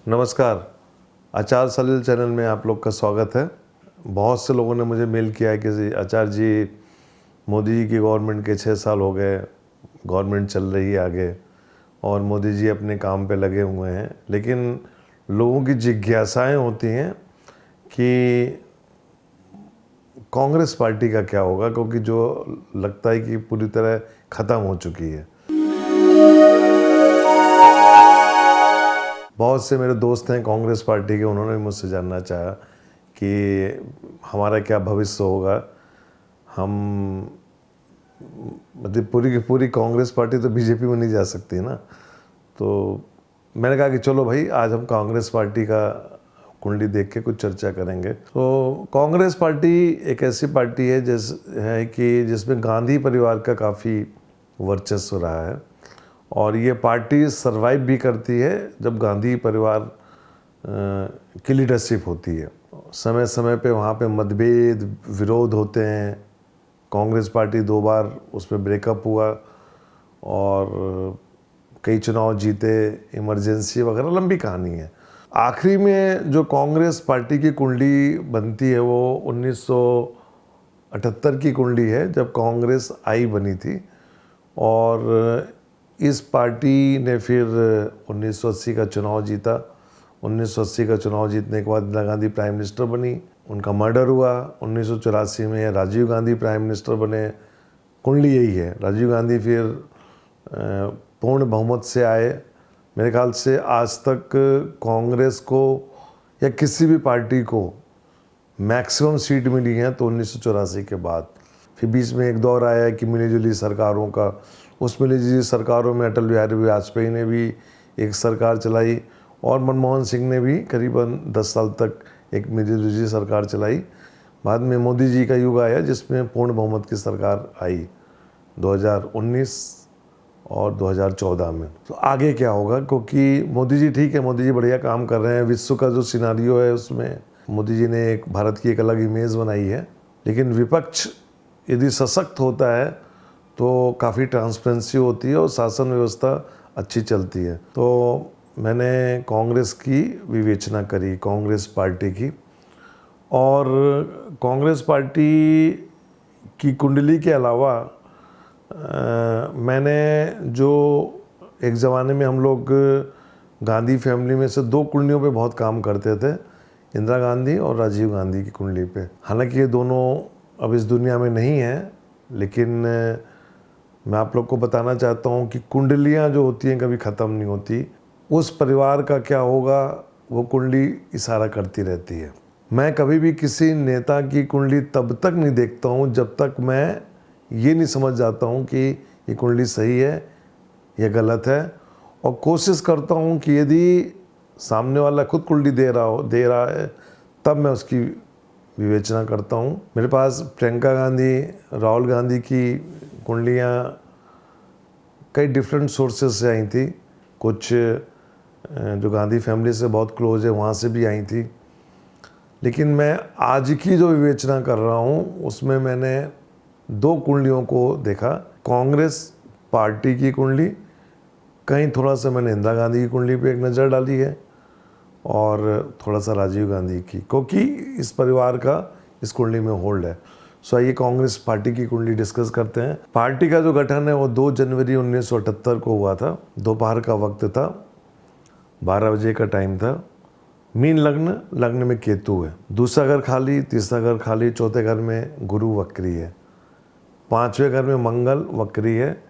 नमस्कार। आचार सलील चैनल में आप लोग का स्वागत है। बहुत से लोगों ने मुझे मेल किया है कि आचार जी, मोदी जी की गवर्नमेंट के 6 साल हो गए, गवर्नमेंट चल रही है आगे और मोदी जी अपने काम पे लगे हुए हैं, लेकिन लोगों की जिज्ञासाएं होती हैं कि कांग्रेस पार्टी का क्या होगा, क्योंकि जो लगता है कि पूरी तरह ख़त्म हो चुकी है। बहुत से मेरे दोस्त हैं कांग्रेस पार्टी के, उन्होंने मुझसे जानना चाहा कि हमारा क्या भविष्य होगा। हम मतलब पूरी की पूरी कांग्रेस पार्टी तो बीजेपी में नहीं जा सकती ना। तो मैंने कहा कि चलो भाई, आज हम कांग्रेस पार्टी का कुंडली देख के कुछ चर्चा करेंगे। तो कांग्रेस पार्टी एक ऐसी पार्टी है जिसमें गांधी परिवार का काफ़ी वर्चस्व रहा है और ये पार्टी सरवाइव भी करती है जब गांधी परिवार की लीडरशिप होती है। समय समय पे वहाँ पे मतभेद विरोध होते हैं। कांग्रेस पार्टी 2 बार उसमें ब्रेकअप हुआ और कई चुनाव जीते, इमरजेंसी वगैरह, लंबी कहानी है। आखिरी में जो कांग्रेस पार्टी की कुंडली बनती है वो 1978 की कुंडली है, जब कांग्रेस आई बनी थी। और इस पार्टी ने फिर 1980 का चुनाव जीता। 1980 का चुनाव जीतने के बाद इंदिरा गांधी प्राइम मिनिस्टर बनी, उनका मर्डर हुआ। 1984 में राजीव गांधी प्राइम मिनिस्टर बने। कुंडली यही है। राजीव गांधी फिर पूर्ण बहुमत से आए। मेरे ख्याल से आज तक कांग्रेस को या किसी भी पार्टी को मैक्सिमम सीट मिली है तो 1984 के बाद। फिर बीच में एक दौर आया कि मिलीजुली सरकारों का। उस मिलीजुली सरकारों में अटल बिहारी वाजपेयी ने भी एक सरकार चलाई और मनमोहन सिंह ने भी करीबन 10 साल तक एक मिलीजुली सरकार चलाई। बाद में मोदी जी का युग आया जिसमें पूर्ण बहुमत की सरकार आई 2019 और 2014 में। तो आगे क्या होगा, क्योंकि मोदी जी ठीक है, मोदी जी बढ़िया काम कर रहे हैं। विश्व का जो सिनारियो है उसमें मोदी जी ने एक भारत की एक अलग इमेज बनाई है, लेकिन विपक्ष यदि सशक्त होता है तो काफ़ी ट्रांसपेरेंसी होती है और शासन व्यवस्था अच्छी चलती है। तो मैंने कांग्रेस की विवेचना करी, कांग्रेस पार्टी की। और कांग्रेस पार्टी की कुंडली के अलावा मैंने जो एक ज़माने में हम लोग गांधी फैमिली में से 2 कुंडलियों पे बहुत काम करते थे, इंदिरा गांधी और राजीव गांधी की कुंडली पे। हालांकि ये दोनों अब इस दुनिया में नहीं हैं, लेकिन मैं आप लोग को बताना चाहता हूँ कि कुंडलियाँ जो होती हैं कभी ख़त्म नहीं होती। उस परिवार का क्या होगा वो कुंडली इशारा करती रहती है। मैं कभी भी किसी नेता की कुंडली तब तक नहीं देखता हूँ जब तक मैं ये नहीं समझ जाता हूँ कि ये कुंडली सही है या गलत है, और कोशिश करता हूँ कि यदि सामने वाला खुद कुंडली दे रहा है तब मैं उसकी विवेचना करता हूँ। मेरे पास प्रियंका गांधी, राहुल गांधी की कुंडलियाँ कई डिफरेंट सोर्सेज से आई थी। कुछ जो गांधी फैमिली से बहुत क्लोज है वहाँ से भी आई थी। लेकिन मैं आज की जो विवेचना कर रहा हूँ उसमें मैंने 2 कुंडलियों को देखा। कांग्रेस पार्टी की कुंडली, कहीं थोड़ा सा मैंने इंदिरा गांधी की कुंडली पे एक नज़र डाली है और थोड़ा सा राजीव गांधी की, क्योंकि इस परिवार का इस कुंडली में होल्ड है। सो आइए कांग्रेस पार्टी की कुंडली डिस्कस करते हैं। पार्टी का जो गठन है वो 2 जनवरी 1978 को हुआ था। दोपहर का वक्त था, 12 बजे का टाइम था। मीन लग्न, लग्न में केतु है। दूसरा घर खाली, तीसरा घर खाली, चौथे घर में गुरु वक्री है, 5वें घर में मंगल वक्री है,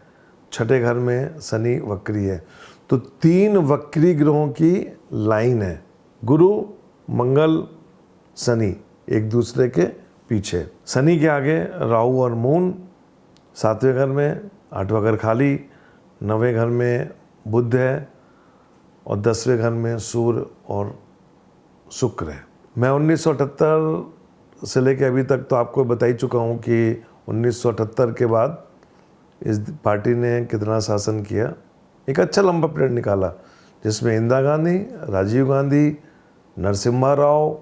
6ठे घर में शनि वक्री है। तो 3 वक्री ग्रहों की लाइन है, गुरु मंगल शनि एक दूसरे के पीछे। शनि के आगे राहु और मून 7वें घर में, 8वां घर खाली, 9वें घर में बुध है और 10वें घर में सूर्य और शुक्र है। मैं 1978 से लेकर अभी तक तो आपको बता ही चुका हूँ कि 1978 के बाद इस पार्टी ने कितना शासन किया। एक अच्छा लंबा पीरियड निकाला जिसमें इंदिरा गांधी, राजीव गांधी, नरसिम्हा राव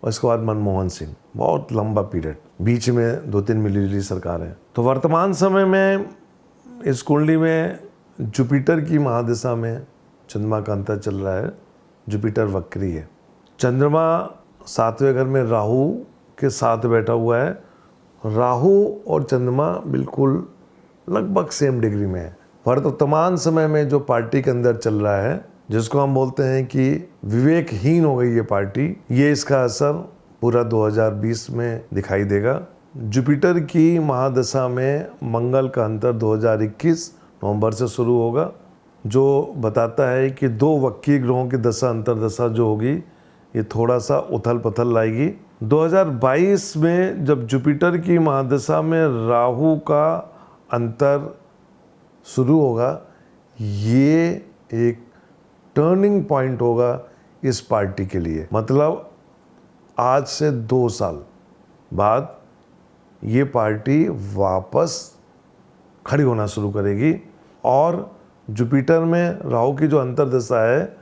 और इसके बाद मनमोहन सिंह। बहुत लंबा पीरियड, बीच में 2-3 मिलीजुली सरकारें। तो वर्तमान समय में इस कुंडली में जुपिटर की महादशा में चंद्रमा का अंतर चल रहा है जुपिटर वक्री है। चंद्रमा 7वें घर में राहु के साथ बैठा हुआ है। राहु और चंद्रमा बिल्कुल लगभग सेम डिग्री में है। वर्तमान समय में जो पार्टी के अंदर चल रहा है, जिसको हम बोलते हैं कि विवेकहीन हो गई ये पार्टी, ये इसका असर पूरा 2020 में दिखाई देगा। जुपिटर की महादशा में मंगल का अंतर 2021 नवंबर से शुरू होगा, जो बताता है कि दो वक्री ग्रहों की दशा अंतरदशा जो होगी ये थोड़ा सा उथल पुथल लाएगी। 2022 में जब जुपिटर की महादशा में राहु का अंतर शुरू होगा, ये एक टर्निंग पॉइंट होगा इस पार्टी के लिए। मतलब आज से 2 साल बाद ये पार्टी वापस खड़ी होना शुरू करेगी। और जुपिटर में राहु की जो अंतर्दशा है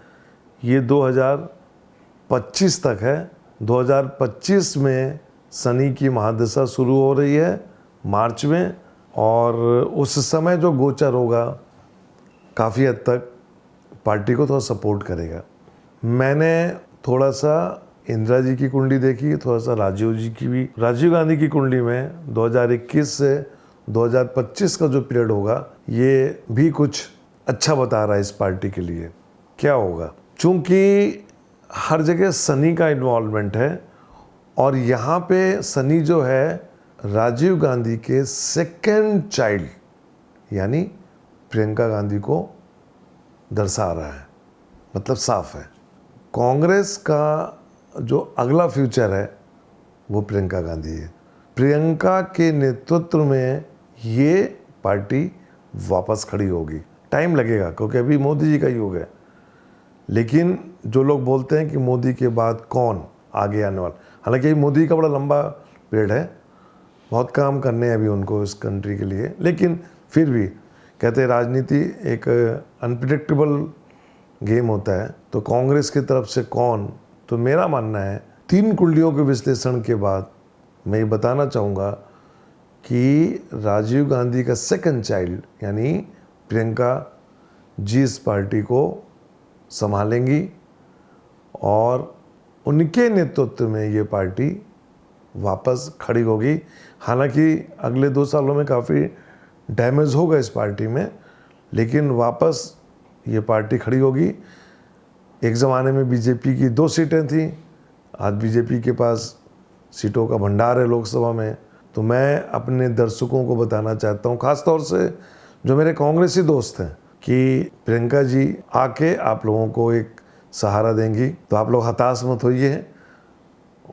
ये 2025 तक है। 2025 में शनि की महादशा शुरू हो रही है मार्च में, और उस समय जो गोचर होगा काफ़ी हद तक पार्टी को थोड़ा सपोर्ट करेगा। मैंने थोड़ा सा इंदिरा जी की कुंडली देखी, थोड़ा सा राजीव जी की भी। राजीव गांधी की कुंडली में 2021 से 2025 का जो पीरियड होगा ये भी कुछ अच्छा बता रहा है इस पार्टी के लिए। क्या होगा? चूँकि हर जगह शनि का इन्वॉल्वमेंट है, और यहाँ पे शनि जो है राजीव गांधी के सेकेंड चाइल्ड यानी प्रियंका गांधी को दर्शा रहा है। मतलब साफ है कांग्रेस का जो अगला फ्यूचर है वो प्रियंका गांधी है। प्रियंका के नेतृत्व में ये पार्टी वापस खड़ी होगी। टाइम लगेगा क्योंकि अभी मोदी जी का युग है, लेकिन जो लोग बोलते हैं कि मोदी के बाद कौन आगे आने वाला, हालांकि मोदी का बड़ा लंबा पीरियड है, बहुत काम करने हैं अभी उनको इस कंट्री के लिए, लेकिन फिर भी कहते हैं राजनीति एक अनप्रिडिक्टेबल गेम होता है। तो कांग्रेस की तरफ से कौन, तो मेरा मानना है 3 कुंडलियों के विश्लेषण के बाद मैं ये बताना चाहूँगा कि राजीव गांधी का सेकंड चाइल्ड यानी प्रियंका जी इस पार्टी को संभालेंगी, और उनके नेतृत्व में ये पार्टी वापस खड़ी होगी। हालांकि अगले 2 सालों में काफ़ी डैमेज होगा इस पार्टी में, लेकिन वापस ये पार्टी खड़ी होगी। एक ज़माने में बीजेपी की 2 सीटें थी, आज बीजेपी के पास सीटों का भंडार है लोकसभा में। तो मैं अपने दर्शकों को बताना चाहता हूँ, ख़ास तौर से जो मेरे कांग्रेसी दोस्त हैं, कि प्रियंका जी आके आप लोगों को एक सहारा देंगी। तो आप लोग हताश मत होइए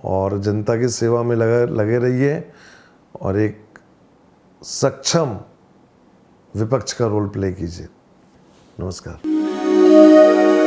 और जनता की सेवा में लगे रहिए, और एक सक्षम विपक्ष का रोल प्ले कीजिए। नमस्कार।